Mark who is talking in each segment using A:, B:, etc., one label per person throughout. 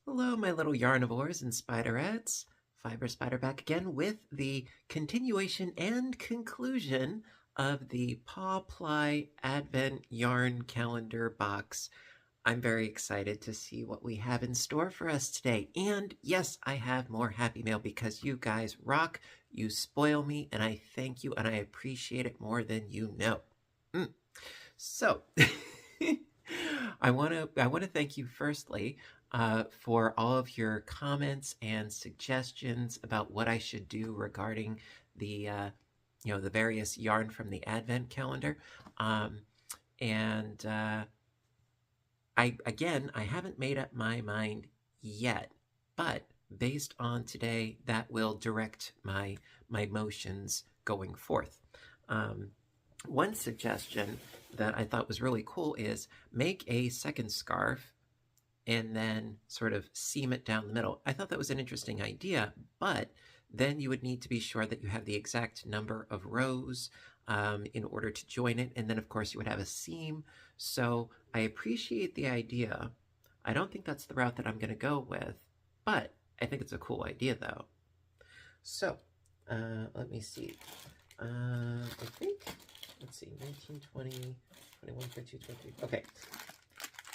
A: Hello, my little yarnivores and spiderettes. Fiber Spider back again with the continuation and conclusion of the Paw Ply Advent Yarn Calendar box. I'm very excited to see what we have in store for us today. And yes, I have more Happy Mail because you guys rock, you spoil me, and I thank you and I appreciate it more than you know. So, I want to thank you firstly for all of your comments and suggestions about what I should do regarding the the various yarn from the Advent calendar. And I haven't made up my mind yet, but based on today, that will direct my motions going forth. One suggestion that I thought was really cool is make a second scarf and then sort of seam it down the middle. I thought that was an interesting idea, but then you would need to be sure that you have the exact number of rows in order to join it. And then, of course, you would have a seam. So I appreciate the idea. I don't think that's the route that I'm going to go with, but I think it's a cool idea, though. So let me see. I think, let's see, 19, 20, 21, 22, 23. Okay.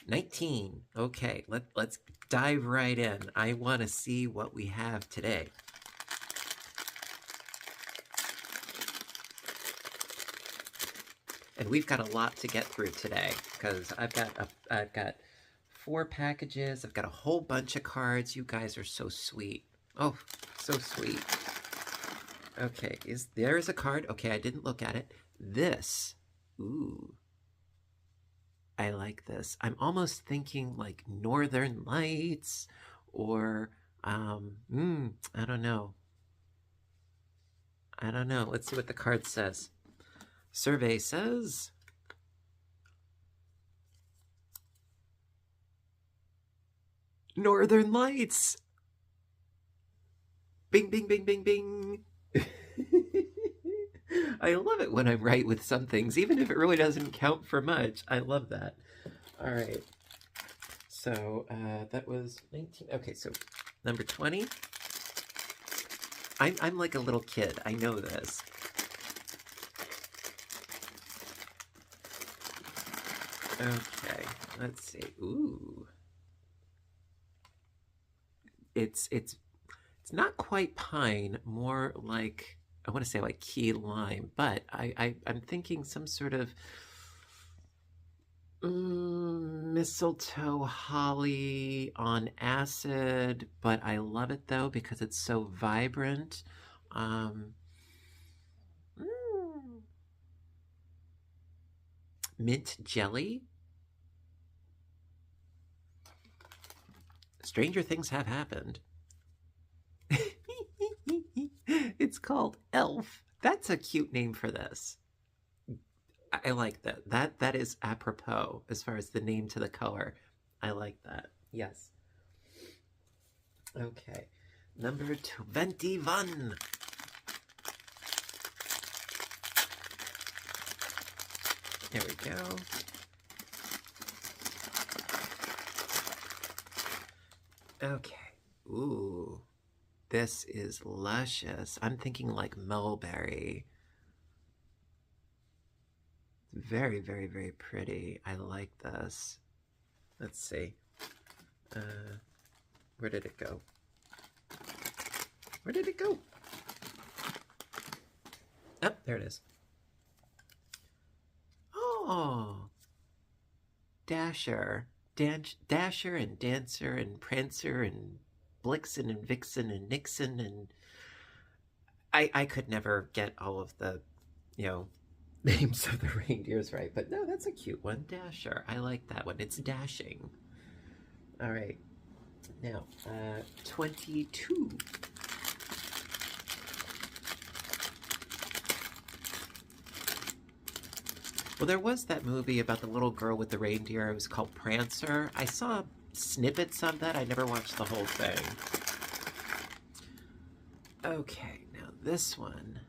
A: 19. Okay, let's dive right in. I want to see what we have today. And we've got a lot to get through today because I've got 4 packages. I've got a whole bunch of cards. You guys are so sweet. Oh, so sweet. Okay, there's a card. Okay, I didn't look at it. This. Ooh. I like this. I'm almost thinking like Northern Lights or I don't know. I don't know. Let's see what the card says. Survey says Northern Lights. Bing, bing, bing, bing, bing. I love it when I'm right with some things, even if it really doesn't count for much. I love that. All right. So that was 19. Okay, so number 20. I'm like a little kid. I know this. Okay, let's see. Ooh. It's not quite pine, more like, I want to say like key lime, but I'm thinking some sort of mistletoe holly on acid, but I love it though because it's so vibrant. Mint jelly. Stranger things have happened. It's called Elf. That's a cute name for this. I like that. That is apropos as far as the name to the color. I like that. Yes. Okay. Number 21. There we go. Okay. Ooh. This is luscious. I'm thinking like mulberry. Very, very, very pretty. I like this. Let's see. Where did it go? Where did it go? Oh, there it is. Oh, Dasher. Dasher and Dancer and Prancer and Blixen and Vixen and Nixon and I could never get all of the, names of the reindeers right, but no, that's a cute one. Dasher. I like that one. It's dashing. All right. Now, 22. Well, there was that movie about the little girl with the reindeer. It was called Prancer. I saw snippets of that. I never watched the whole thing. Okay, now this one.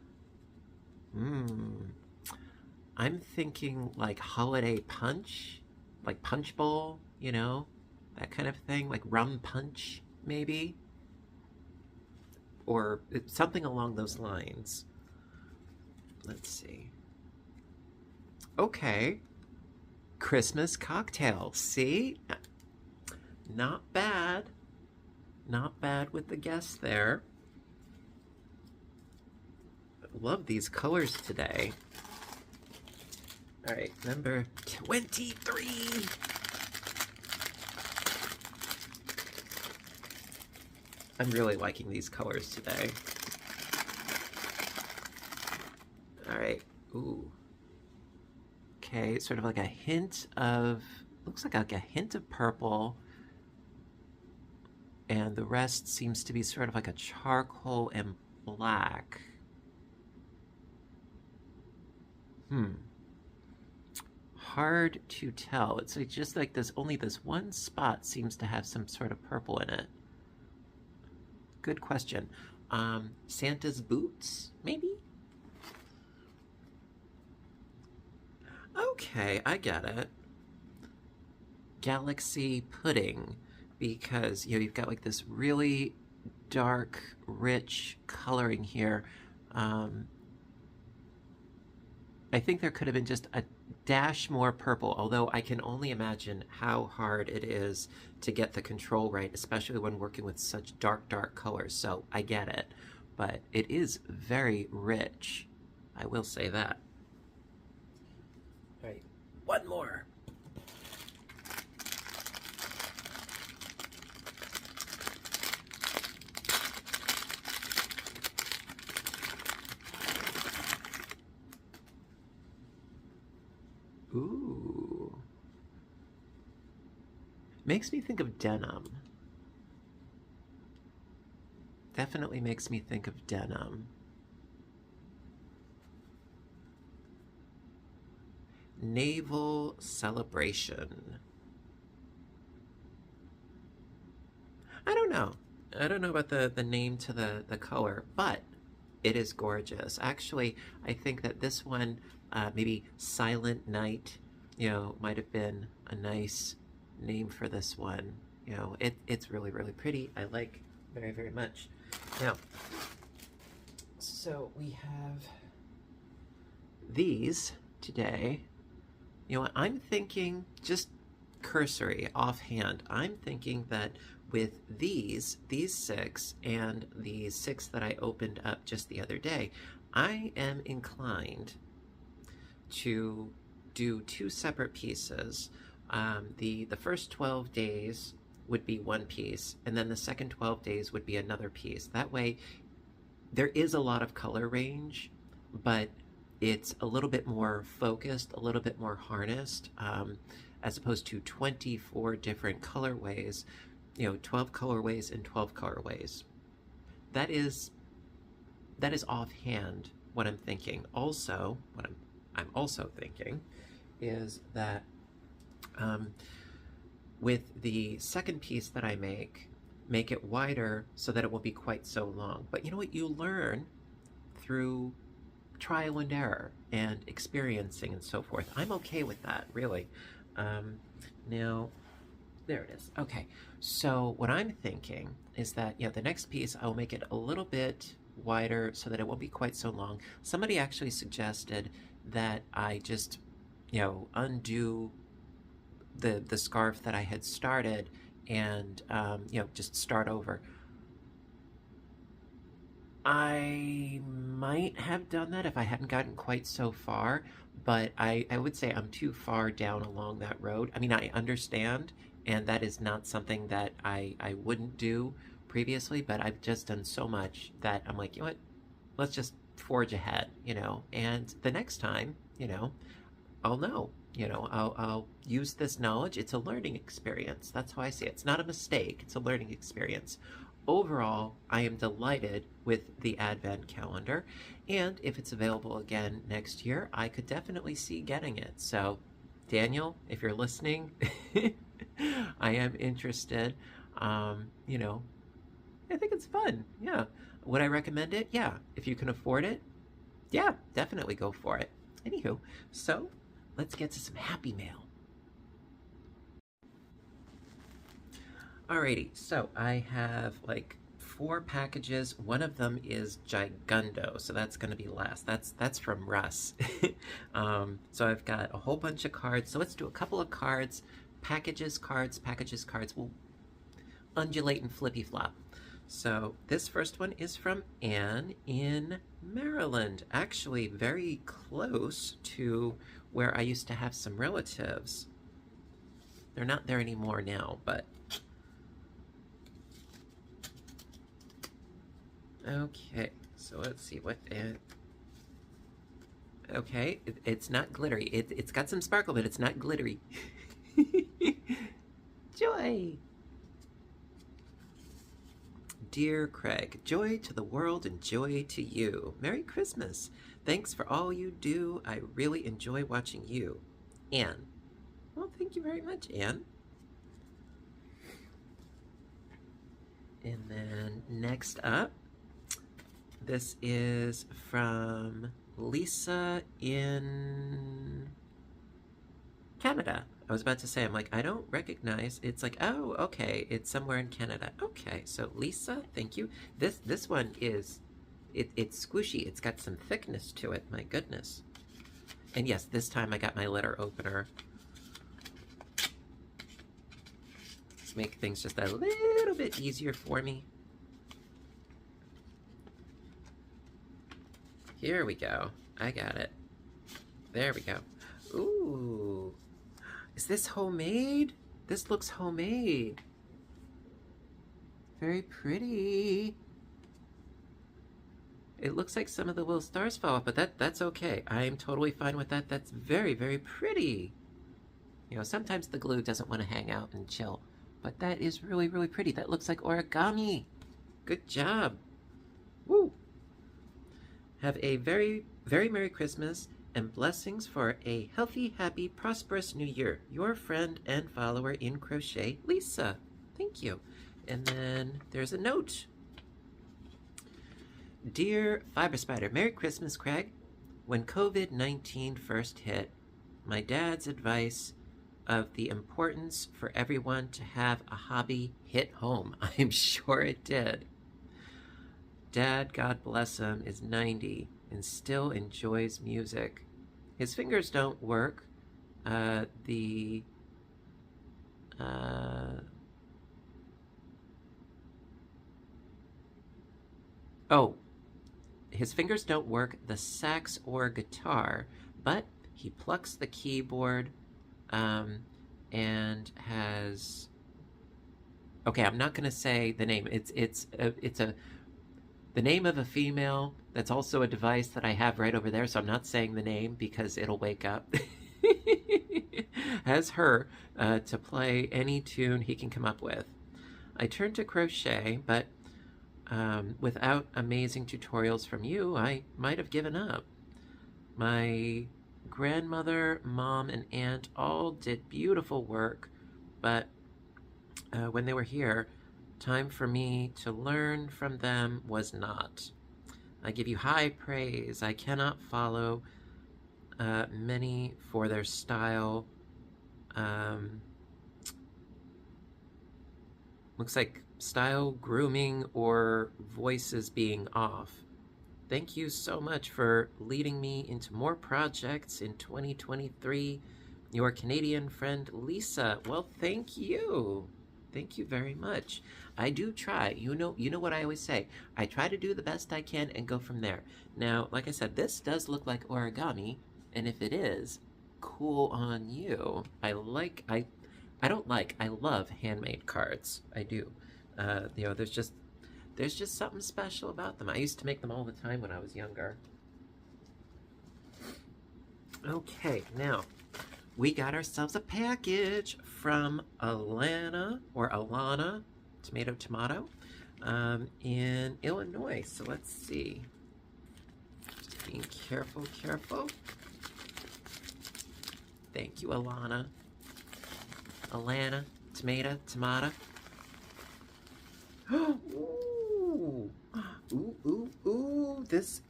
A: I'm thinking like holiday punch, like punch bowl, that kind of thing, like rum punch, maybe, or something along those lines. Let's see. Okay, Christmas cocktail. See? Not bad. Not bad with the guess there. Love these colors today. All right, number 23. I'm really liking these colors today. All right, ooh. Okay, sort of like a hint of, looks like a hint of purple, and the rest seems to be sort of like a charcoal and black. Hard to tell. It's like just like this, only this one spot seems to have some sort of purple in it. Good question. Santa's boots, maybe? Okay, I get it. Galaxy pudding, because you've got like this really dark, rich coloring here. I think there could have been just a dash more purple, although I can only imagine how hard it is to get the control right, especially when working with such dark, dark colors. So I get it, but it is very rich. I will say that. All right, one more. Ooh. Makes me think of denim. Definitely makes me think of denim. Naval celebration. I don't know. I don't know about the name to the color, but it is gorgeous. Actually, I think that this one, maybe Silent Night, might have been a nice name for this one. It's really, really pretty. I like very, very much. Now, so we have these today. I'm thinking, just cursory, offhand, I'm thinking that with these 6 and the 6 that I opened up just the other day, I am inclined to do 2 separate pieces. The first 12 days would be one piece, and then the second 12 days would be another piece. That way, there is a lot of color range, but it's a little bit more focused, a little bit more harnessed, as opposed to 24 different colorways, 12 colorways and 12 colorways. That is offhand what I'm thinking. Also, what I'm also thinking is that with the second piece that I make it wider so that it won't be quite so long. But you know what? You learn through trial and error and experiencing and so forth. I'm okay with that, really. Now, there it is. Okay, so what I'm thinking is that, the next piece, I'll make it a little bit wider so that it won't be quite so long. Somebody actually suggested that I just, undo the scarf that I had started and, just start over. I might have done that if I hadn't gotten quite so far, but I would say I'm too far down along that road. I mean, I understand, and that is not something that I wouldn't do previously, but I've just done so much that I'm like, you know what, let's just forge ahead, and the next time, I'll know, I'll use this knowledge. It's a learning experience. That's how I see it. It's not a mistake. It's a learning experience. Overall, I am delighted with the Advent calendar, and if it's available again next year, I could definitely see getting it. So, Daniel, if you're listening, I am interested. I think it's fun. Yeah. Would I recommend it? Yeah. If you can afford it, yeah, definitely go for it. Anywho, so let's get to some happy mail. Alrighty, so I have like 4 packages. One of them is Gigundo, so that's going to be last. That's from Russ. So I've got a whole bunch of cards. So let's do a couple of cards. Packages, cards, packages, cards. We'll undulate and flippy flop. So this first one is from Anne in Maryland. Actually, very close to where I used to have some relatives. They're not there anymore now, but... Okay, so let's see what... Okay, it's not glittery. It's got some sparkle, but it's not glittery. Joy! Dear Craig, joy to the world and joy to you. Merry Christmas. Thanks for all you do. I really enjoy watching you. Anne. Well, thank you very much, Anne. And then next up, this is from Lisa in Canada. I was about to say, I'm like, I don't recognize. It's like, oh, okay, it's somewhere in Canada. Okay, so Lisa, thank you. This one is, it's squishy. It's got some thickness to it. My goodness. And yes, this time I got my letter opener. Let's make things just a little bit easier for me. Here we go. I got it. There we go. Ooh. Is this homemade? This looks homemade. Very pretty. It looks like some of the little stars fall off, but that's okay. I'm totally fine with that. That's very, very pretty. You know, sometimes the glue doesn't want to hang out and chill, but that is really, really pretty. That looks like origami. Good job. Woo! Have a very, very Merry Christmas and blessings for a healthy, happy, prosperous new year. Your friend and follower in crochet, Lisa. Thank you. And then there's a note. Dear Fiber Spider, Merry Christmas, Craig. When COVID-19 first hit, my dad's advice of the importance for everyone to have a hobby hit home. I'm sure it did. Dad, God bless him, is 90 and still enjoys music. His fingers don't work. His fingers don't work the sax or guitar, but he plucks the keyboard and has... Okay, I'm not going to say the name. It's the name of a female that's also a device that I have right over there, so I'm not saying the name because it'll wake up. Has her to play any tune he can come up with. I turned to crochet, but without amazing tutorials from you, I might have given up. My grandmother, mom, and aunt all did beautiful work, but when they were here, time for me to learn from them was not. I give you high praise. I cannot follow many for their style. Looks like style, grooming, or voices being off. Thank you so much for leading me into more projects in 2023. Your Canadian friend, Lisa. Well, thank you. Thank you very much. I do try. You know what I always say. I try to do the best I can and go from there. Now, like I said, this does look like origami, and if it is, cool on you. I love handmade cards. I do. You know, there's just something special about them. I used to make them all the time when I was younger. Okay, now we got ourselves a package from Alana, tomato, in Illinois. So let's see. Just being careful. Thank you, Alana. Tomato. Ooh, this.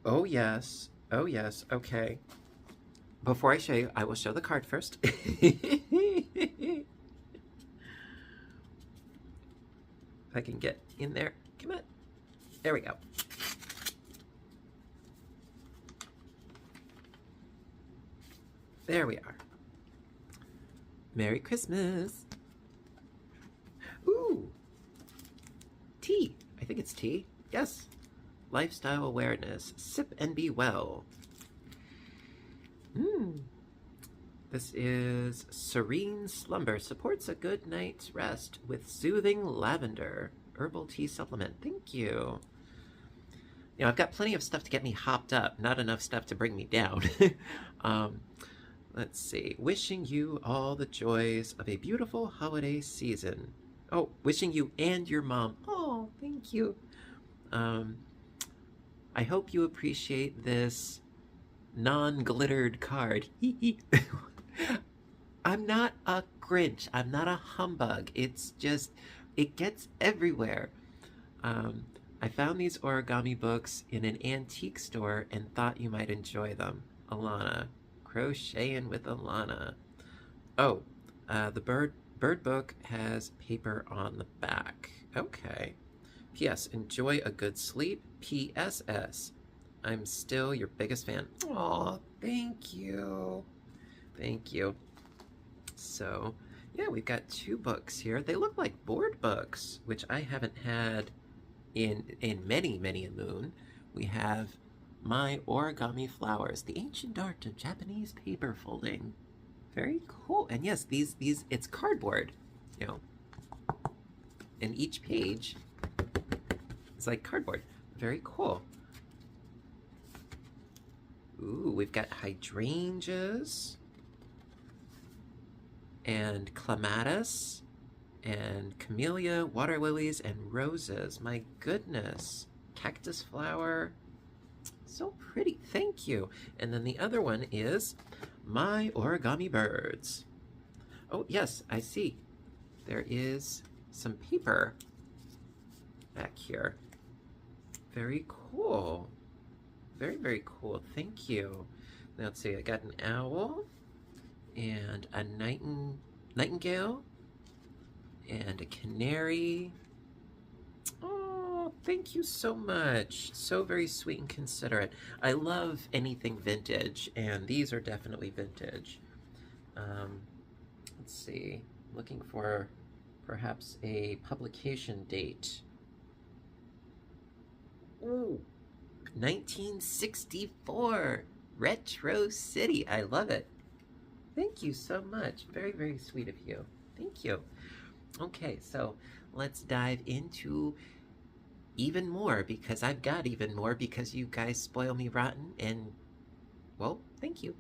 A: Oh, yes. Okay. Before I show you, I will show the card first. If I can get in there. Come on. There we go. There we are. Merry Christmas. Ooh. Tea. I think it's tea. Yes. Lifestyle awareness. Sip and be well. This is Serene Slumber. Supports a good night's rest with soothing lavender. Herbal tea supplement. Thank you. You know, I've got plenty of stuff to get me hopped up. Not enough stuff to bring me down. Let's see. Wishing you all the joys of a beautiful holiday season. Oh, wishing you and your mom. Oh, thank you. I hope you appreciate this non-glittered card. I'm not a Grinch. I'm not a humbug. It's just, it gets everywhere. I found these origami books in an antique store and thought you might enjoy them. Alana. Crocheting with Alana. Oh, the bird book has paper on the back. Okay. P.S. Enjoy a good sleep. P.S.S. I'm still your biggest fan. Aw, thank you. Thank you. So, yeah, we've got 2 books here. They look like board books, which I haven't had in many, many a moon. We have My Origami Flowers, the ancient art of Japanese paper folding. Very cool. And yes, these it's cardboard, you know. And each page is like cardboard. Very cool. Ooh, we've got hydrangeas and clematis and camellia, water lilies, and roses. My goodness. Cactus flower. So pretty. Thank you. And then the other one is My Origami Birds. Oh, yes, I see. There is some paper back here. Very cool. Very, very cool. Thank you. Now, let's see. I got an owl and a nightingale and a canary. Oh, thank you so much. So very sweet and considerate. I love anything vintage, and these are definitely vintage. Let's see. Looking for perhaps a publication date. Ooh, 1964. Retro City. I love it. Thank you so much. Very, very sweet of you. Thank you. Okay, so let's dive into even more, because I've got even more, because you guys spoil me rotten, and, well, thank you.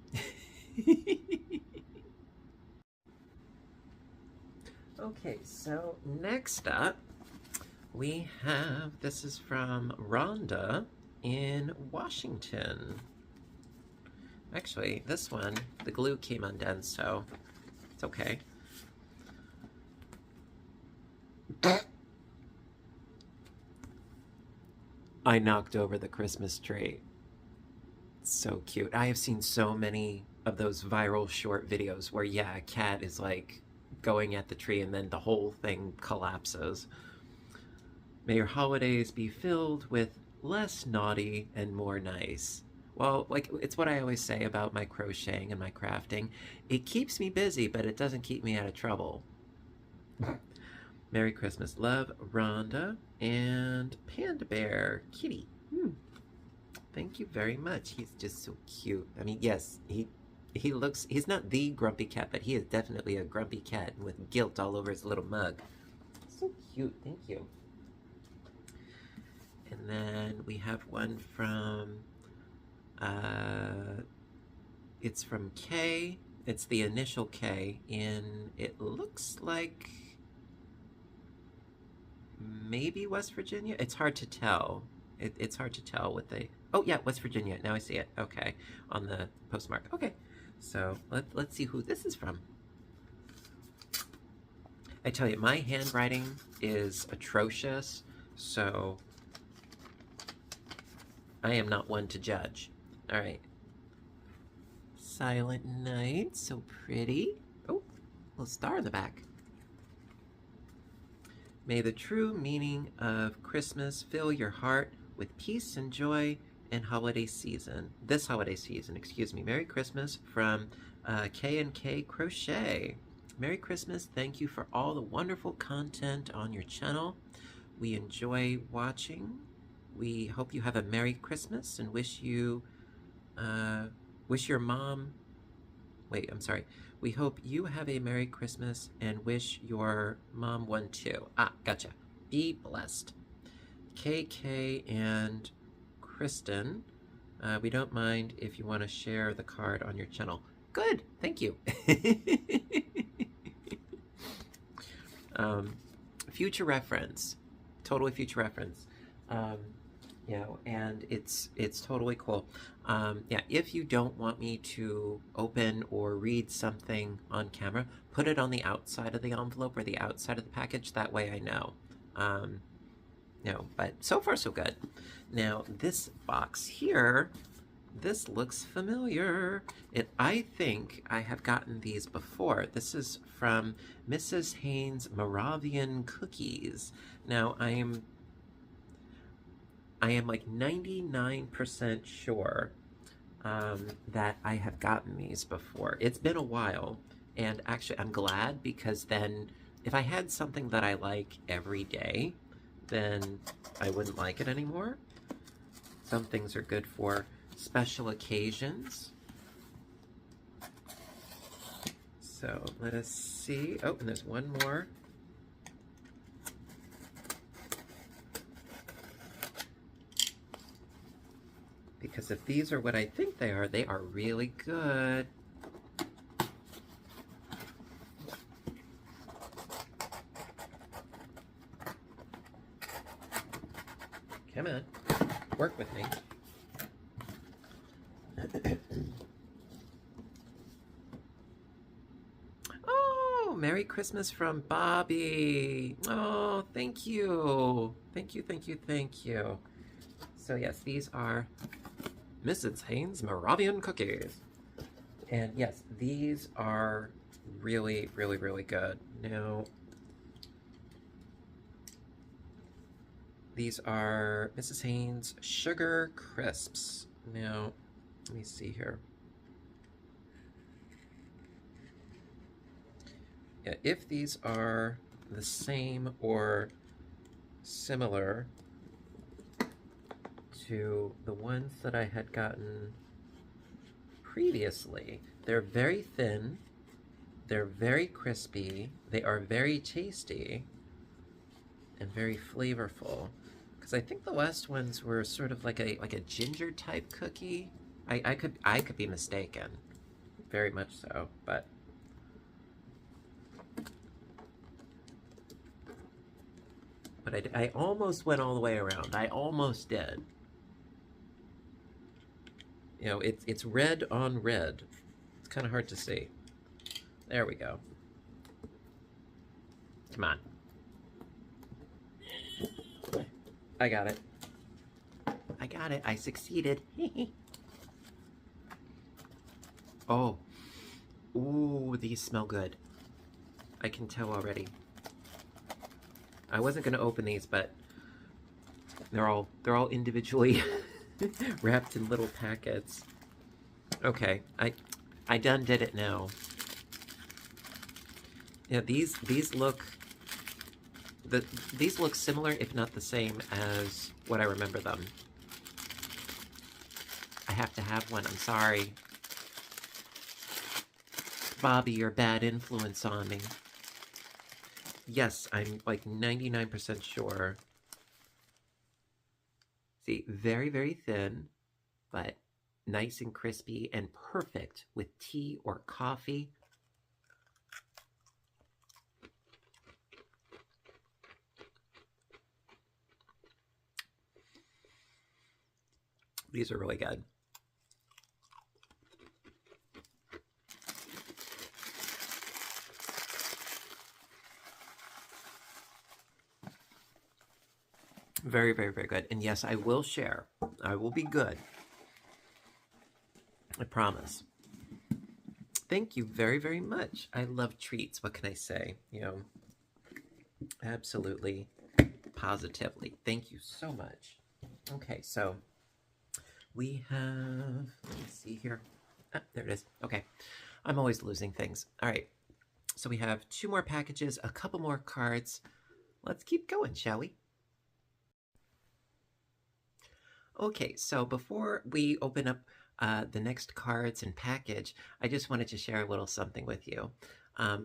A: Okay, so next up, we have, this is from Rhonda in Washington. Actually, this one, the glue came undone, so it's okay. I knocked over the Christmas tree. So cute. I have seen so many of those viral short videos where, yeah, a cat is like going at the tree and then the whole thing collapses. May your holidays be filled with less naughty and more nice. Well, like, it's what I always say about my crocheting and my crafting. It keeps me busy, but it doesn't keep me out of trouble. Merry Christmas. Love, Rhonda and Panda Bear Kitty. Thank you very much. He's just so cute. I mean, yes, he looks, he's not the grumpy cat, but he is definitely a grumpy cat with guilt all over his little mug. So cute. Thank you. And then we have one from, it's from K. It's the initial K in, it looks like maybe West Virginia? It's hard to tell. It's hard to tell what they... Oh, yeah, West Virginia. Now I see it. Okay, on the postmark. Okay, so let's see who this is from. I tell you, my handwriting is atrocious, so I am not one to judge. All right. Silent Night, so pretty. Oh, little star in the back. May the true meaning of Christmas fill your heart with peace and joy and holiday season. This holiday season, excuse me. Merry Christmas from K&K Crochet. Merry Christmas. Thank you for all the wonderful content on your channel. We enjoy watching. We hope you have a Merry Christmas and wish your mom... Wait, I'm sorry. We hope you have a Merry Christmas and wish your mom one too. Ah, gotcha. Be blessed. KK and Kristen, we don't mind if you want to share the card on your channel. Good, thank you. Future reference, totally future reference. You know, and it's totally cool. Yeah, if you don't want me to open or read something on camera, put it on the outside of the envelope or the outside of the package. That way I know. No, but so far so good. Now this box here, this looks familiar. I think I have gotten these before. This is from Mrs. Haynes' Moravian cookies. Now I am like 99% sure that I have gotten these before. It's been a while, and actually I'm glad, because then if I had something that I like every day, then I wouldn't like it anymore. Some things are good for special occasions. So let us see. Oh, and there's one more. Because if these are what I think they are really good. Come on, work with me. Oh, Merry Christmas from Bobby. Oh, thank you. Thank you, thank you, thank you. So yes, these are Mrs. Haynes' Moravian cookies. And yes, these are really, really, really good. Now, these are Mrs. Haynes' Sugar Crisps. Now, let me see here. Yeah, if these are the same or similar to the ones that I had gotten previously, they're very thin, they're very crispy, they are very tasty, and very flavorful. Because I think the last ones were sort of like a ginger type cookie. I could be mistaken, very much so, but I almost went all the way around. I almost did. You know, it's red on red. It's kind of hard to see. There we go. Come on. I got it. I got it. I succeeded. Oh. Ooh, these smell good. I can tell already. I wasn't going to open these, but they're all individually wrapped in little packets. Okay, I done did it now. Yeah, these look similar, if not the same, as what I remember them. I have to have one. I'm sorry, Bobby. You're a bad influence on me. Yes, I'm like 99% sure. See, very, very thin, but nice and crispy and perfect with tea or coffee. These are really good. Very, very, very good. And yes, I will share. I will be good. I promise. Thank you very, very much. I love treats. What can I say? You know, Absolutely, positively. Thank you so much. Okay, so we have, let me see here. There it is. Okay, I'm always losing things. All right, so we have 2 more packages, a couple more cards. Let's keep going, shall we? Okay, so before we open up the next cards and package, I just wanted to share a little something with you.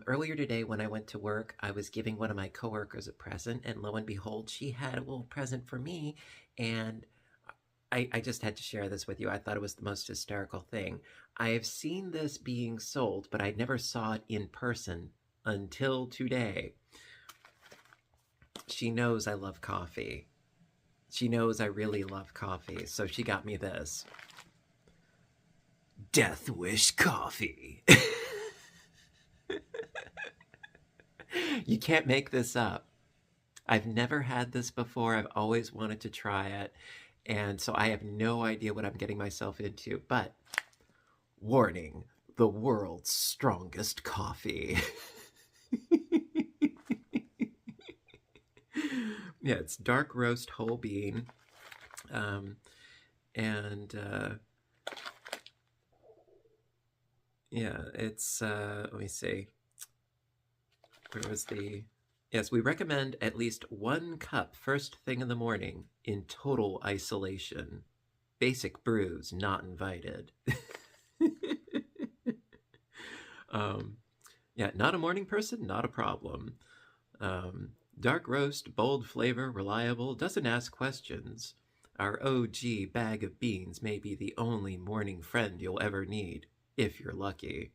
A: Earlier today when I went to work, I was giving one of my coworkers a present, and lo and behold, she had a little present for me, and I just had to share this with you. I thought it was the most hysterical thing. I have seen this being sold, but I never saw it in person until today. She knows I love coffee. She knows I really love coffee, so she got me this. Death Wish coffee. You can't make this up. I've never had this before. I've always wanted to try it. And so I have no idea what I'm getting myself into. But, warning, the world's strongest coffee. Yeah, it's dark roast whole bean. Yeah, it's, let me see. Where was the... Yes, we recommend at least 1 cup first thing in the morning in total isolation. Basic brews not invited. Yeah, not a morning person, not a problem. Dark roast, bold flavor, reliable, doesn't ask questions. Our OG bag of beans may be the only morning friend you'll ever need, if you're lucky.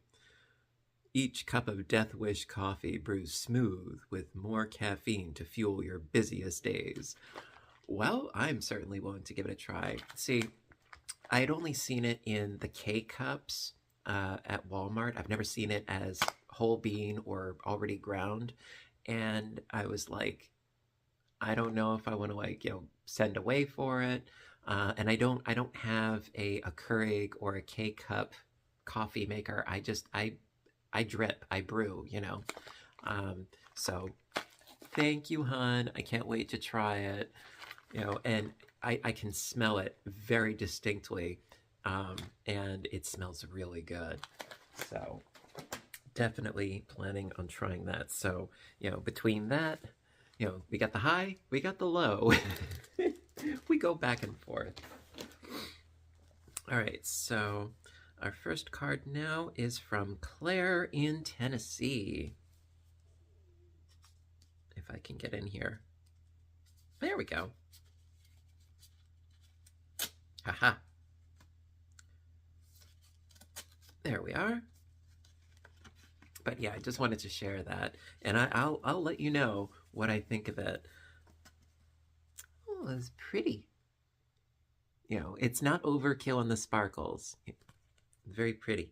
A: Each cup of Death Wish coffee brews smooth with more caffeine to fuel your busiest days. Well, I'm certainly willing to give it a try. See, I had only seen it in the K-Cups at Walmart. I've never seen it as whole bean or already ground. And I was like, I don't know if I want to send away for it. And I don't have a Keurig or a K-Cup coffee maker. I drip, I brew, So thank you, hon. I can't wait to try it. And I can smell it very distinctly. And it smells really good. So definitely planning on trying that. So, between that, we got the high, we got the low. We go back and forth. All right, so our first card now is from Claire in Tennessee. If I can get in here. There we go. Haha. There we are. But yeah, I just wanted to share that, and I'll let you know what I think of it. Oh, it's pretty. It's not overkill on the sparkles. Very pretty.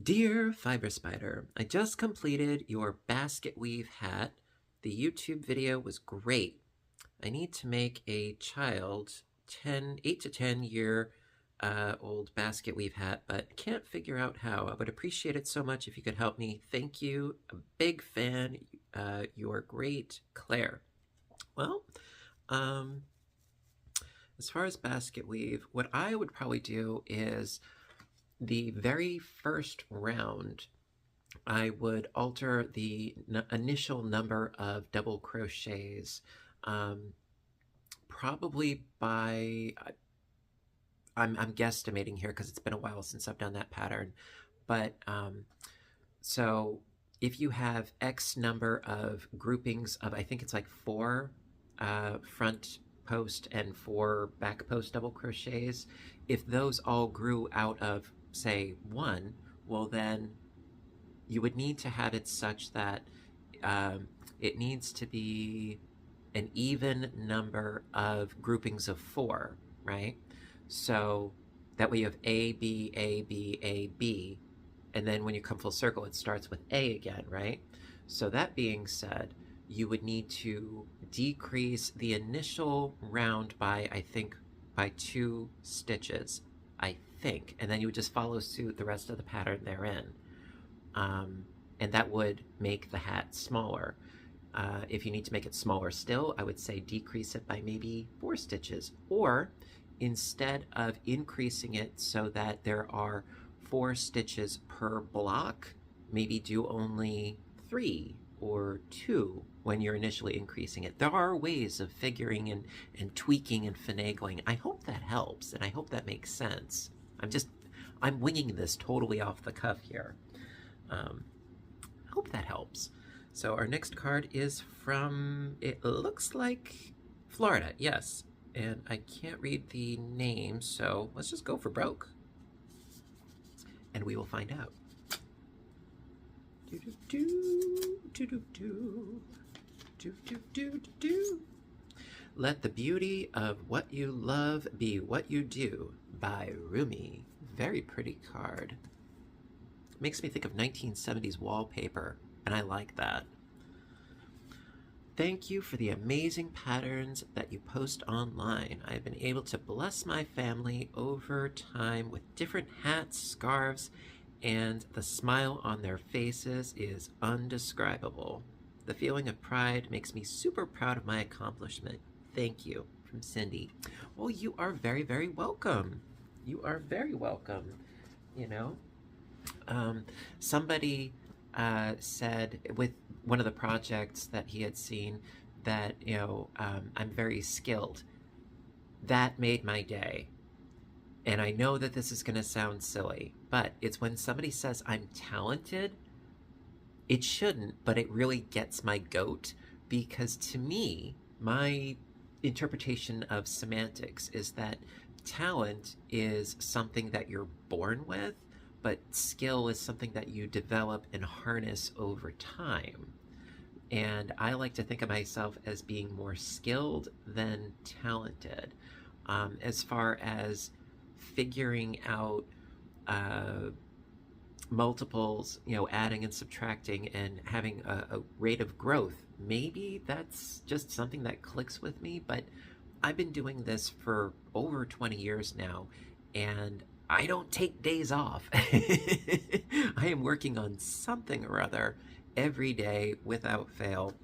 A: Dear Fiber Spider, I just completed your basket weave hat. The YouTube video was great. I need to make a child 8 to 10 year old basket weave hat, but can't figure out how. I would appreciate it so much if you could help me. Thank you. A big fan. You're great, Claire. Well, as far as basket weave, what I would probably do is the very first round, I would alter the initial number of double crochets, probably by... I'm guesstimating here because it's been a while since I've done that pattern. But so if you have X number of groupings of, I think it's like 4 front post and 4 back post double crochets, if those all grew out of, say, 1, well then you would need to have it such that it needs to be an even number of groupings of 4, right? So that way you have A, B, A, B, A, B, and then when you come full circle, it starts with A again, right? So that being said, you would need to decrease the initial round by, I think, by 2 stitches, I think, and then you would just follow suit the rest of the pattern therein. And that would make the hat smaller. If you need to make it smaller still, I would say decrease it by maybe 4 stitches. Or instead of increasing it so that there are 4 stitches per block, maybe do only 3 or 2 when you're initially increasing it. There are ways of figuring and tweaking and finagling. I hope that helps, and I hope that makes sense. I'm winging this totally off the cuff here. I hope that helps. So our next card is from, it looks like Florida, yes. And I can't read the name, so let's just go for broke. And we will find out. Let the beauty of what you love be what you do by Rumi. Very pretty card. Makes me think of 1970s wallpaper, and I like that. Thank you for the amazing patterns that you post online. I've been able to bless my family over time with different hats, scarves, and the smile on their faces is undescribable. The feeling of pride makes me super proud of my accomplishment. Thank you, from Cindy. Well, you are very, very welcome. You are very welcome, you know. Somebody said with one of the projects that he had seen that, you know, I'm very skilled. That made my day. And I know that this is going to sound silly, but it's when somebody says I'm talented, it shouldn't, but it really gets my goat, because to me, my interpretation of semantics is that talent is something that you're born with, but skill is something that you develop and harness over time. And I like to think of myself as being more skilled than talented. As far as figuring out multiples, you know, adding and subtracting and having a rate of growth, maybe that's just something that clicks with me, but I've been doing this for over 20 years now, and I don't take days off. I am working on something or other every day without fail,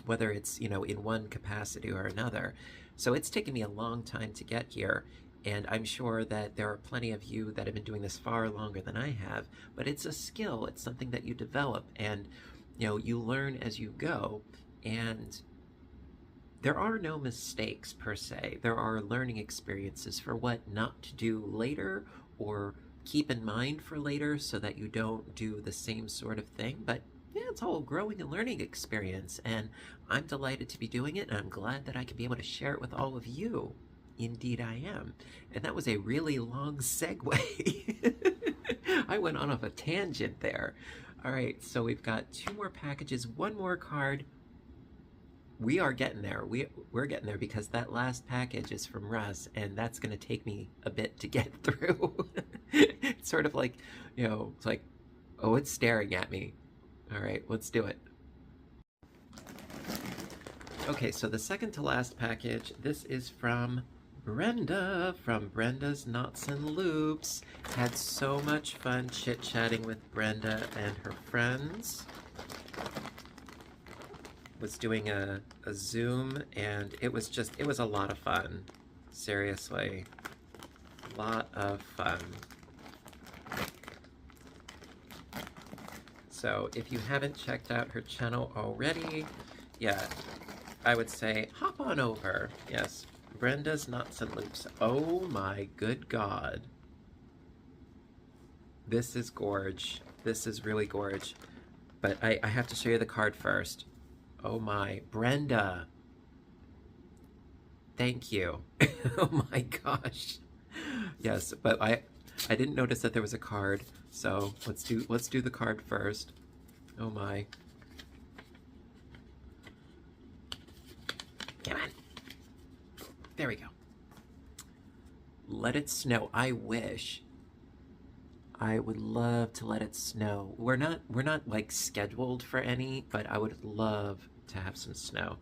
A: whether it's, you know, in one capacity or another. So it's taken me a long time to get here, and I'm sure that there are plenty of you that have been doing this far longer than I have, but it's a skill. It's something that you develop, and, you know, you learn as you go, and there are no mistakes per se. There are learning experiences for what not to do later or keep in mind for later so that you don't do the same sort of thing. But yeah, it's all a growing and learning experience, and I'm delighted to be doing it, and I'm glad that I can be able to share it with all of you. Indeed I am. And that was a really long segue. I went on off a tangent there. All right, so we've got 2 more packages, 1 more card. We are getting there. We're getting there, because that last package is from Russ, and that's going to take me a bit to get through. It's sort of like, you know, it's like, oh, it's staring at me. All right, let's do it. Okay, so the second to last package, this is from Brenda, from Brenda's Knots and Loops. Had so much fun chit-chatting with Brenda and her friends. Was doing a Zoom, and it was a lot of fun. Seriously, a lot of fun. So if you haven't checked out her channel already, yeah, I would say hop on over. Yes, Brenda's Knots and Loops. Oh my good God. This is gorge. This is really gorge. But I have to show you the card first. Oh my, Brenda. Thank you. Oh my gosh. Yes, but I didn't notice that there was a card, so let's do the card first. Oh my. Come on. There we go. Let it snow. I wish. I would love to let it snow. We're not like scheduled for any, but I would love to have some snow.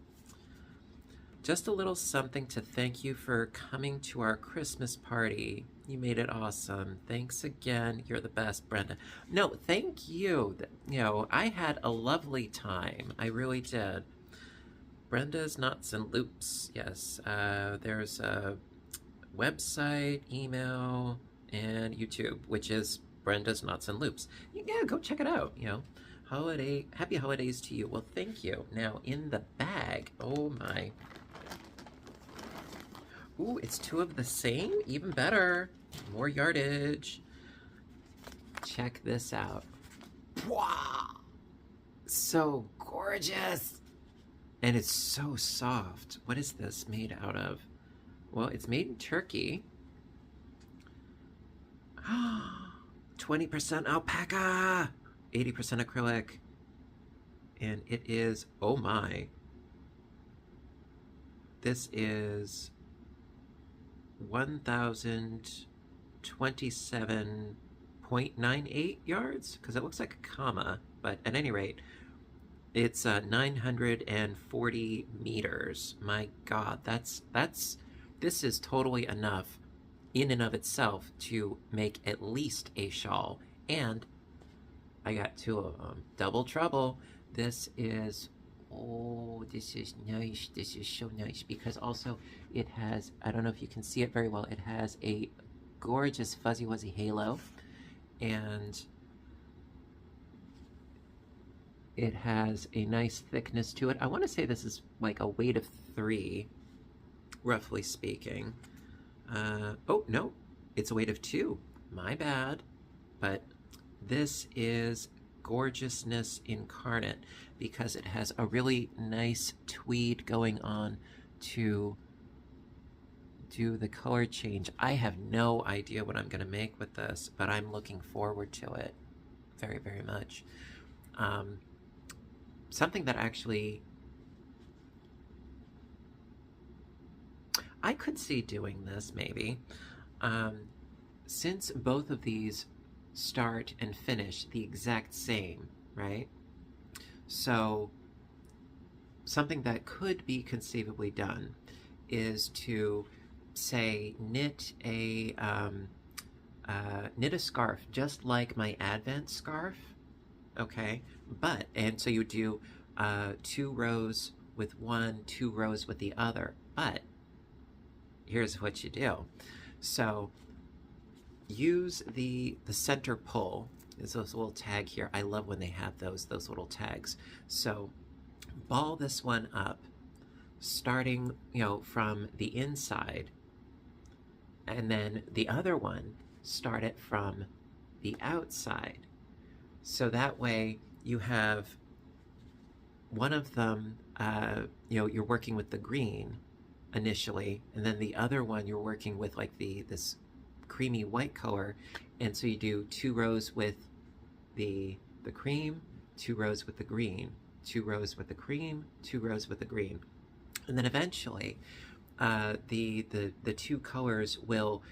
A: Just a little something to thank you for coming to our Christmas party. You made it awesome. Thanks again. You're the best, Brenda. No, thank you. You know, I had a lovely time. I really did. Brenda's Knots and Loops. Yes, there's a website, email, and YouTube, which is Brenda's Knots and Loops. Yeah, go check it out. Happy holidays to you. Well, thank you. Now in the bag, oh my. Ooh, it's two of the same? Even better. More yardage. Check this out. Wow! So gorgeous! And it's so soft. What is this made out of? Well, it's made in Turkey. 20% alpaca! 80% acrylic. And it is, oh my. This is 1,027.98 yards, because it looks like a comma, but at any rate, it's 940 meters. My God, this is totally enough in and of itself to make at least a shawl. And I got two of them. Double trouble. This is, oh, this is nice. This is so nice because also it has, I don't know if you can see it very well, it has a gorgeous fuzzy wuzzy halo, and it has a nice thickness to it. I want to say this is like a weight of 3, roughly speaking. Oh, no, it's a weight of 2. My bad. But this is gorgeousness incarnate because it has a really nice tweed going on to do the color change. I have no idea what I'm going to make with this, but I'm looking forward to it very, very much. Something that actually I could see doing this maybe, since both of these start and finish the exact same, right? So something that could be conceivably done is to say knit a scarf just like my Advent scarf, okay? And so you do 2 rows with one, 2 rows with the other. But here's what you do. So use the center pull. There's this little tag here. I love when they have those little tags. So ball this one up, starting from the inside, and then the other one start it from the outside. So that way you have one of them, you're working with the green initially, and then the other one you're working with like this creamy white color, and so you do 2 rows with the cream, 2 rows with the green, 2 rows with the cream, 2 rows with the green, and then eventually the 2 colors will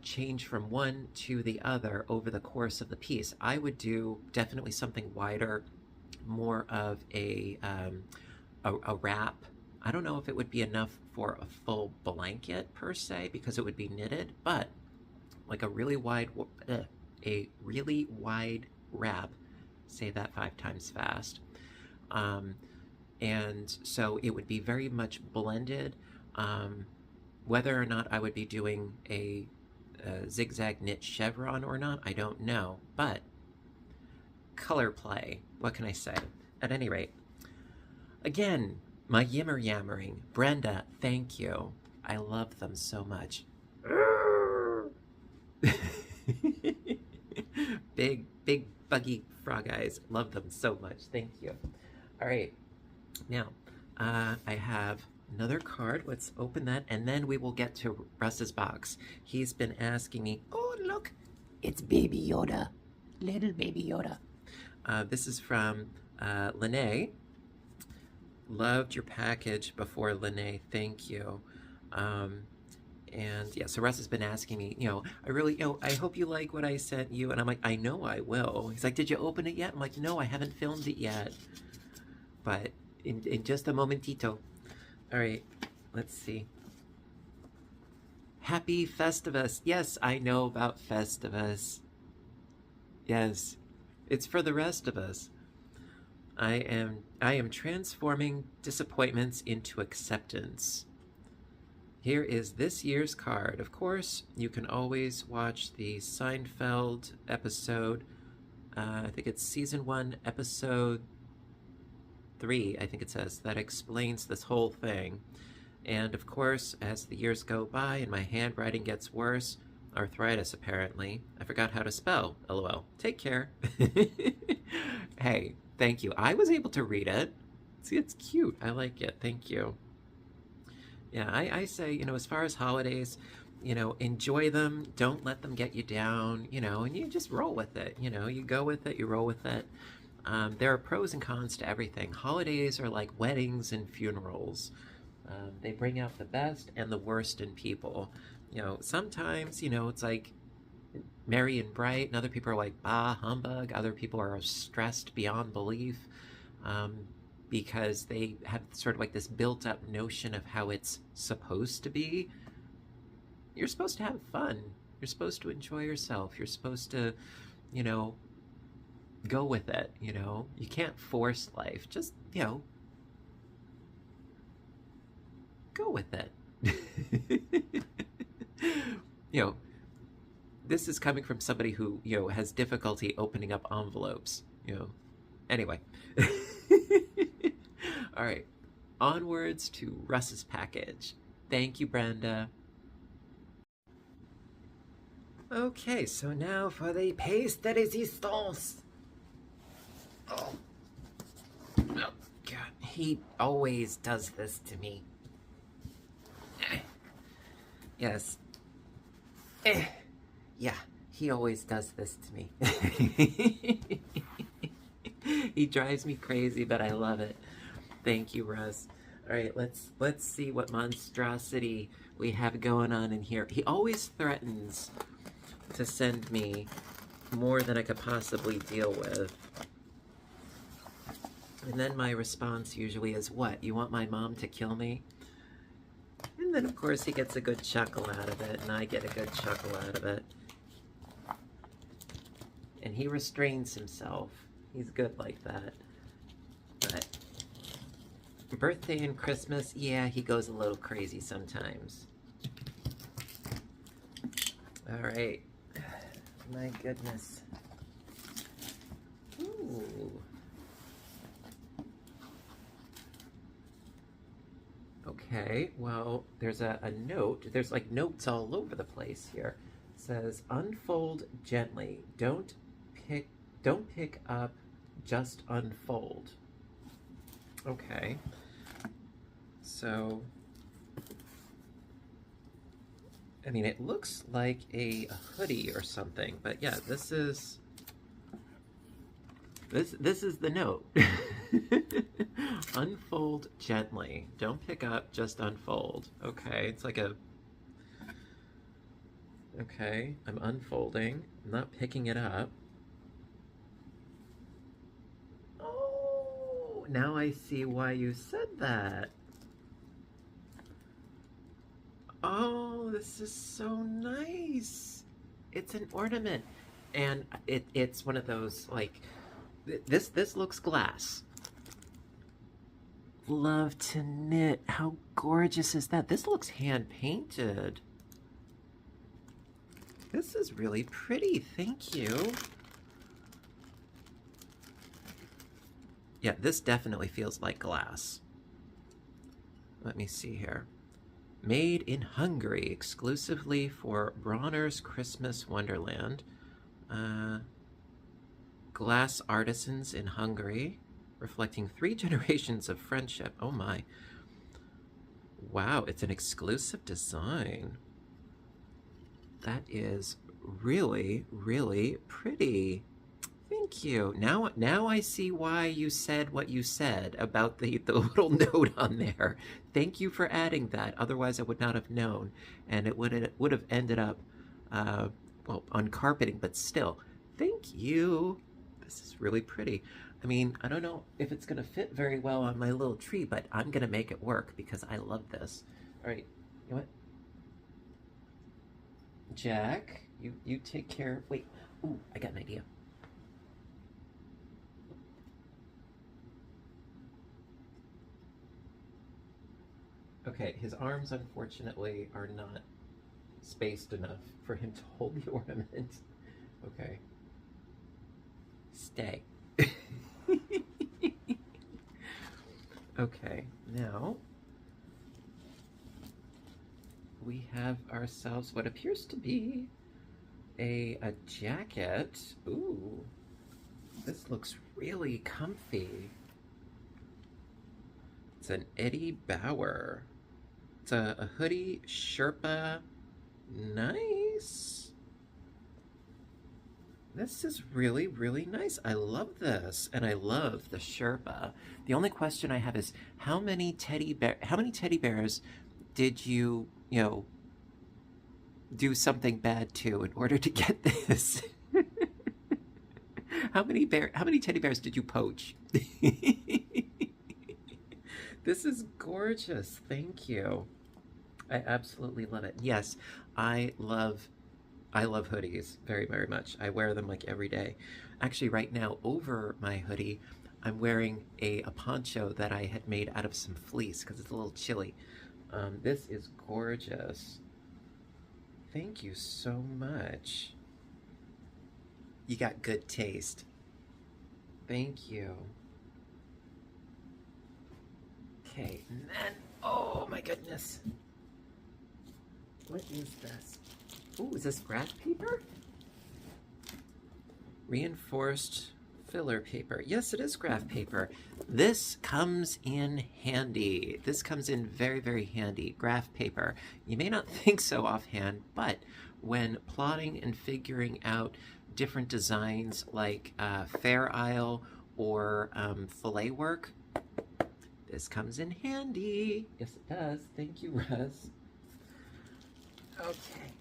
A: change from one to the other over the course of the piece. I would do definitely something wider, more of a wrap. I don't know if it would be enough for a full blanket per se because it would be knitted, but like a really wide wrap. Say that 5 times fast. And so it would be very much blended. Whether or not I would be doing a zigzag knit chevron or not, I don't know. But color play, what can I say? At any rate, again, my yammering. Brenda, thank you. I love them so much. Big buggy frog eyes. Love them so much. Thank you. All right. Now, I have another card. Let's open that, and then we will get to Russ's box. He's been asking me, oh, look, it's Baby Yoda. Little Baby Yoda. This is from Lene. Loved your package before, Lene. Thank you. And yeah, so Russ has been asking me, I hope you like what I sent you. And I'm like, I know I will. He's like, did you open it yet? I'm like, no, I haven't filmed it yet. But in just a momentito. All right, let's see. Happy Festivus. Yes, I know about Festivus. Yes, it's for the rest of us. I am transforming disappointments into acceptance. Here is this year's card. Of course, you can always watch the Seinfeld episode. I think it's season 1, episode 3, I think it says, that explains this whole thing. And of course, as the years go by and my handwriting gets worse, arthritis apparently, I forgot how to spell. LOL. Take care. Hey, thank you. I was able to read it. See, it's cute. I like it. Thank you. Yeah, I say, as far as holidays, enjoy them. Don't let them get you down, and you just roll with it. You go with it, you roll with it. There are pros and cons to everything. Holidays are like weddings and funerals. They bring out the best and the worst in people. Sometimes, it's like merry and bright, and other people are like, bah, humbug. Other people are stressed beyond belief because they have sort of like this built up notion of how it's supposed to be. You're supposed to have fun. You're supposed to enjoy yourself. You're supposed to, go with it. You can't force life. Just, go with it. This is coming from somebody who, has difficulty opening up envelopes, Anyway. All right. Onwards to Russ's package. Thank you, Brenda. Okay, so now for the pièce de résistance. Oh. Oh, God. He always does this to me. Yes. Yeah, he always does this to me. He drives me crazy, but I love it. Thank you, Russ. All right, let's see what monstrosity we have going on in here. He always threatens to send me more than I could possibly deal with. And then my response usually is, what? You want my mom to kill me? And then, of course, he gets a good chuckle out of it, and I get a good chuckle out of it. And he restrains himself. He's good like that. But birthday and Christmas, yeah, he goes a little crazy sometimes. All right. My goodness. Ooh. Okay, well, there's a note. There's like notes all over the place here. It says, unfold gently. Don't pick up, just unfold. Okay. So, I mean, it looks like a hoodie or something, but yeah, this is the note. Unfold gently. Don't pick up, just unfold. Okay, it's like a... Okay, I'm unfolding. I'm not picking it up. Oh, now I see why you said that. Oh, this is so nice. It's an ornament. And it's one of those, like, this looks glass. Love to knit. How gorgeous is that? This looks hand-painted. This is really pretty. Thank you. Yeah, this definitely feels like glass. Let me see here. Made in Hungary, exclusively for Bronner's Christmas Wonderland. Glass artisans in Hungary, reflecting 3 generations of friendship. Oh my. Wow, it's an exclusive design. That is really, really pretty. Thank you. Now I see why you said what you said about the little note on there. Thank you for adding that. Otherwise, I would not have known, and it would have ended up, well, on carpeting. But still, thank you. This is really pretty. I mean, I don't know if it's gonna fit very well on my little tree, but I'm gonna make it work because I love this. All right, you know what? Jack, you take care. Wait. Ooh, I got an idea. Okay, his arms unfortunately are not spaced enough for him to hold the ornament. Okay. Stay. Okay, now we have ourselves what appears to be a jacket. Ooh, this looks really comfy. It's an Eddie Bauer. It's a hoodie, Sherpa. Nice. This is really, really nice. I love this, and I love the Sherpa. The only question I have is how many teddy bears did you do something bad to in order to get this? How many teddy bears did you poach? This is gorgeous. Thank you. I absolutely love it. Yes, I love hoodies very, very much. I wear them like every day. Actually, right now, over my hoodie, I'm wearing a poncho that I had made out of some fleece because it's a little chilly. This is gorgeous. Thank you so much. You got good taste. Thank you. Okay, and then, oh my goodness. What is this? Oh, is this graph paper? Reinforced filler paper. Yes, it is graph paper. This comes in handy. This comes in very, very handy. Graph paper. You may not think so offhand, but when plotting and figuring out different designs like Fair Isle or fillet work, this comes in handy. Yes, it does. Thank you, Russ. Okay.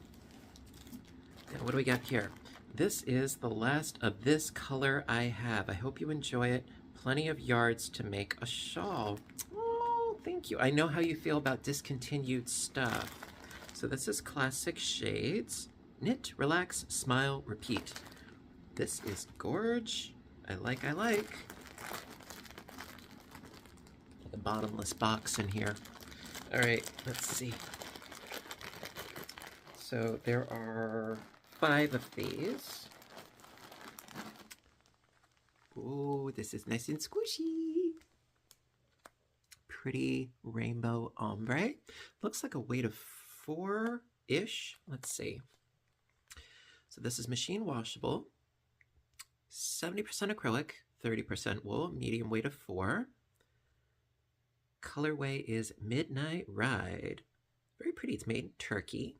A: Now, what do we got here? This is the last of this color I have. I hope you enjoy it. Plenty of yards to make a shawl. Oh, thank you. I know how you feel about discontinued stuff. So this is Classic Shades. Knit, relax, smile, repeat. This is gorge. I like. The bottomless box in here. All right, let's see. So there are 5 of these. Ooh, this is nice and squishy. Pretty rainbow ombre. Looks like a weight of 4-ish. Let's see. So this is machine washable. 70% acrylic, 30% wool, medium weight of 4. Colorway is Midnight Ride. Very pretty. It's made in Turkey.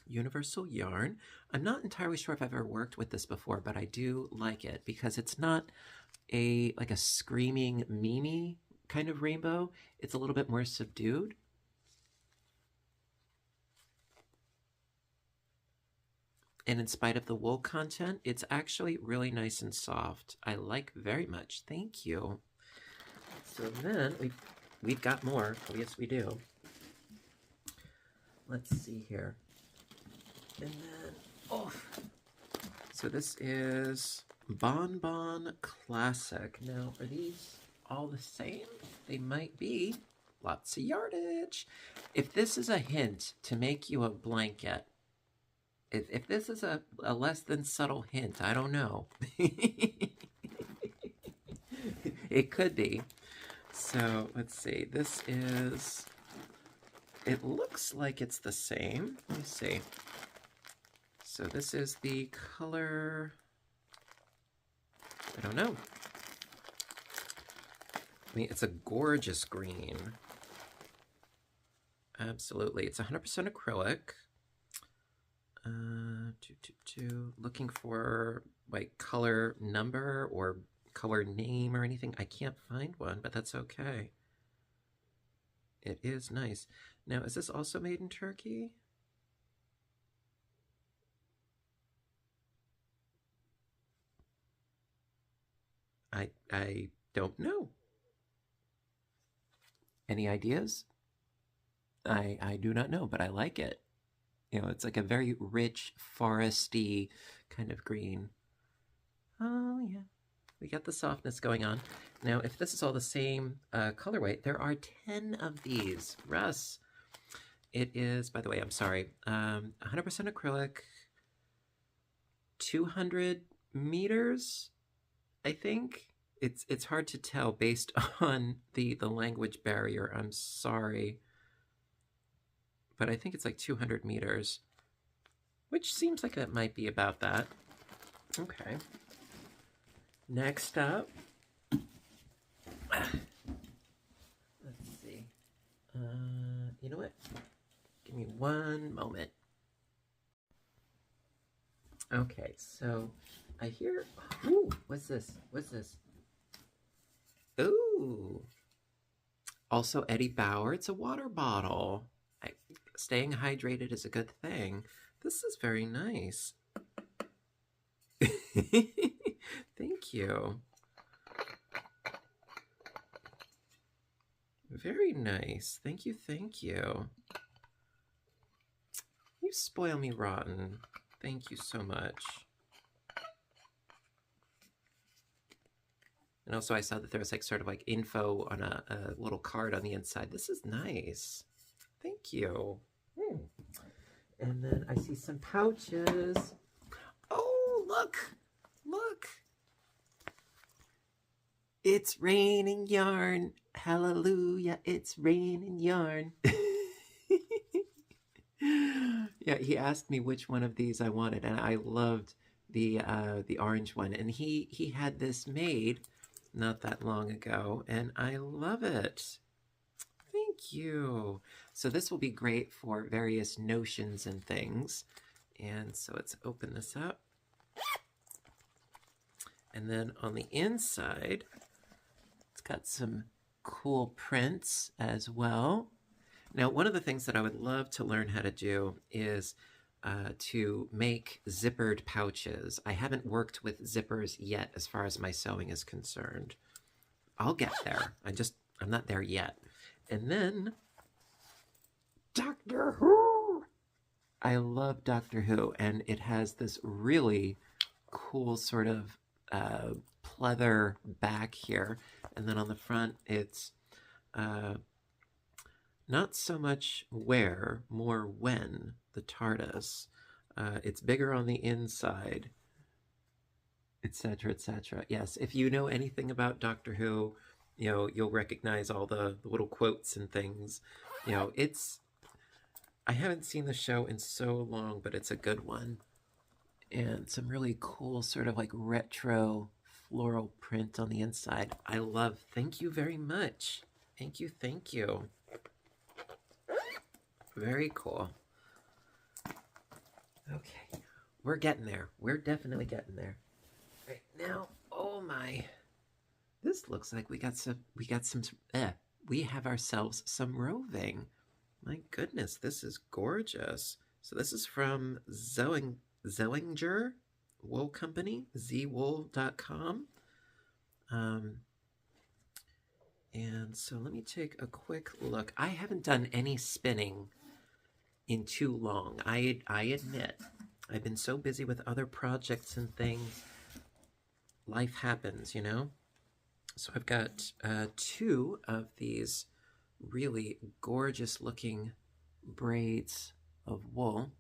A: Universal yarn. I'm not entirely sure if I've ever worked with this before, but I do like it because it's not like a screaming Mimi kind of rainbow. It's a little bit more subdued. And in spite of the wool content, it's actually really nice and soft. I like very much. Thank you. So then we've got more. Oh, yes, we do. Let's see here. And then, oh, so this is Bonbon Classic. Now, are these all the same? They might be. Lots of yardage. If this is a hint to make you a blanket, if this is a less than subtle hint, I don't know. It could be. So, let's see. This is, it looks like it's the same. Let me see. So this is the color, I don't know. I mean, it's a gorgeous green. Absolutely. It's 100% acrylic. Looking for like color number or color name or anything. I can't find one, but that's okay. It is nice. Now, is this also made in Turkey? I don't know. Any ideas? I do not know, but I like it. You know, it's like a very rich, foresty kind of green. Oh, yeah. We got the softness going on. Now, if this is all the same colorway, there are 10 of these. Russ, it is, by the way, I'm sorry, 100% acrylic, 200 meters, I think. It's hard to tell based on the language barrier. I'm sorry. But I think it's like 200 meters, which seems like that might be about that. Okay. Next up, let's see. You know what? Give me one moment. Okay, so I hear. Ooh, what's this? What's this? Ooh. Also, Eddie Bauer. It's a water bottle. Staying hydrated is a good thing. This is very nice. Thank you. Very nice. Thank you, thank you. You spoil me rotten. Thank you so much. And also I saw that there was like sort of like info on a little card on the inside. This is nice. Thank you. And then I see some pouches. Oh, look. Look. It's raining yarn. Hallelujah. It's raining yarn. Yeah, he asked me which one of these I wanted, and I loved the orange one. And he had this made not that long ago, and I love it. Thank you. So this will be great for various notions and things. And so let's open this up. And then on the inside, it's got some cool prints as well. Now, one of the things that I would love to learn how to do is to make zippered pouches. I haven't worked with zippers yet as far as my sewing is concerned. I'll get there. I'm not there yet. And then Doctor Who. I love Doctor Who, and it has this really cool sort of pleather back here. And then on the front, it's not so much where, more when, the TARDIS. It's bigger on the inside, etc., etc. Yes, if you know anything about Doctor Who, you know, you'll recognize all the little quotes and things. You know, I haven't seen the show in so long, but it's a good one. And some really cool sort of like retro floral print on the inside. I love. Thank you very much. Thank you, thank you. Very cool. Okay, we're getting there. We're definitely getting there. Right now, oh my. This looks like we have ourselves some roving. My goodness, this is gorgeous. So this is from Zellinger Wool Company, zwool.com. And so let me take a quick look. I haven't done any spinning in too long. I admit, I've been so busy with other projects and things. Life happens, you know? So I've got 2 of these really gorgeous looking braids of wool.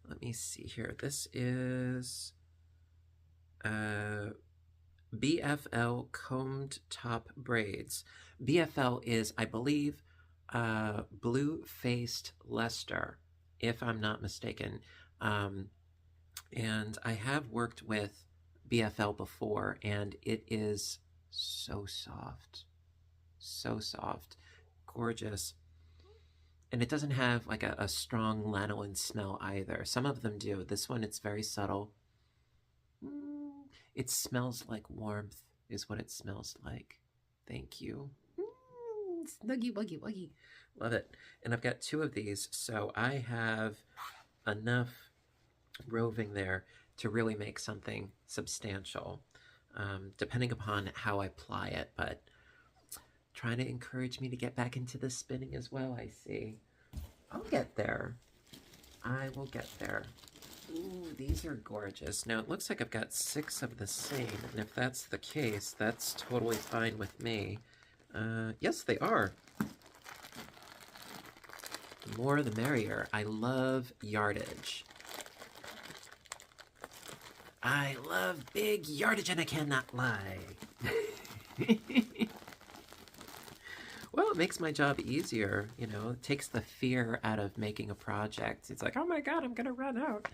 A: Let me see here. This is BFL combed top braids. BFL is, I believe, blue-faced Leicester, if I'm not mistaken. And I have worked with BFL before, and it is so soft. So soft. Gorgeous. And it doesn't have like a strong lanolin smell either. Some of them do. This one, it's very subtle. It smells like warmth is what it smells like. Thank you. Snuggy, wuggy, wuggy. Love it. And I've got 2 of these, so I have enough roving there to really make something substantial, depending upon how I ply it, but trying to encourage me to get back into the spinning as well, I see. I'll get there. I will get there. Ooh, these are gorgeous. Now, it looks like I've got 6 of the same, and if that's the case, that's totally fine with me. Yes, they are. The more the merrier. I love yardage. I love big yardage, and I cannot lie. Well, it makes my job easier, you know, it takes the fear out of making a project. It's like, oh my god, I'm gonna run out.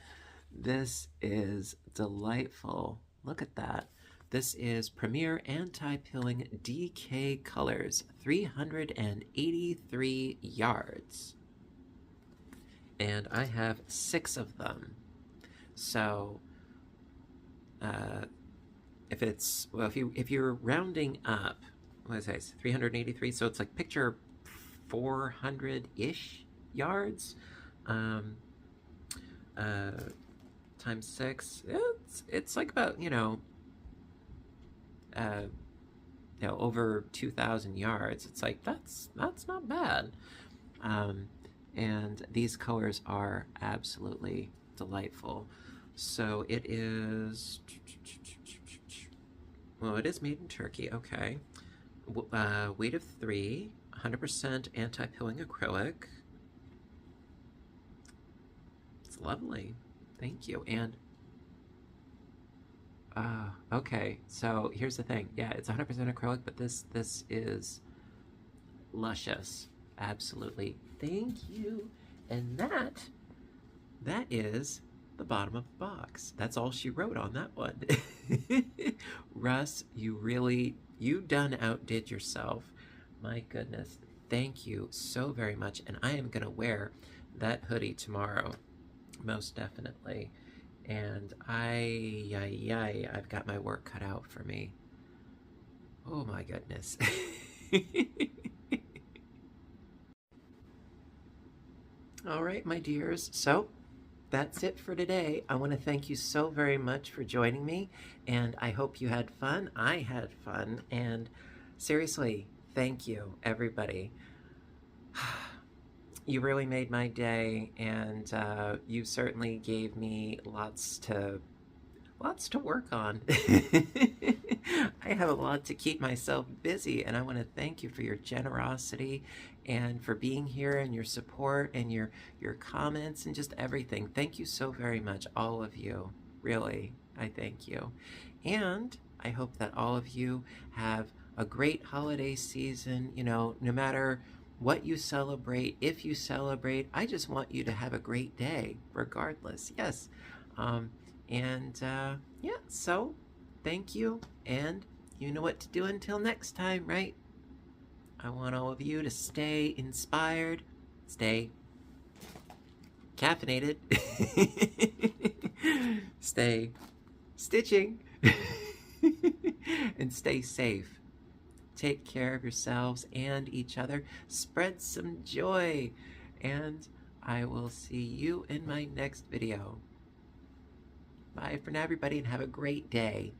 A: This is delightful. Look at that. This is Premier Anti-Pilling DK Colors, 383 yards. And I have 6 of them. So, if you're rounding up, what did I say, 383, so it's like picture 400-ish yards, times 6, it's like about, over 2,000 yards. It's like, that's not bad. And these colors are absolutely delightful. So it is, well, it is made in Turkey, okay. Weight of 3, 100% anti-pilling acrylic. It's lovely. Thank you. And okay, so here's the thing. Yeah, it's 100% acrylic, but this is luscious. Absolutely. Thank you. And that is the bottom of the box. That's all she wrote on that one. Russ, you done outdid yourself. My goodness. Thank you so very much. And I am going to wear that hoodie tomorrow. Most definitely. And I've got my work cut out for me. Oh my goodness. All right, my dears. So that's it for today. I want to thank you so very much for joining me, and I hope you had fun. I had fun, and seriously, thank you, everybody. You really made my day, and you certainly gave me lots to work on. I have a lot to keep myself busy, and I want to thank you for your generosity and for being here and your support and your comments and just everything. Thank you so very much, all of you. Really, I thank you. And I hope that all of you have a great holiday season. You know, no matter what you celebrate, if you celebrate, I just want you to have a great day, regardless. Yes. Yeah, so thank you, and you know what to do until next time, right? I want all of you to stay inspired, stay caffeinated, stay stitching, and stay safe. Take care of yourselves and each other. Spread some joy, and I will see you in my next video. Bye for now, everybody, and have a great day.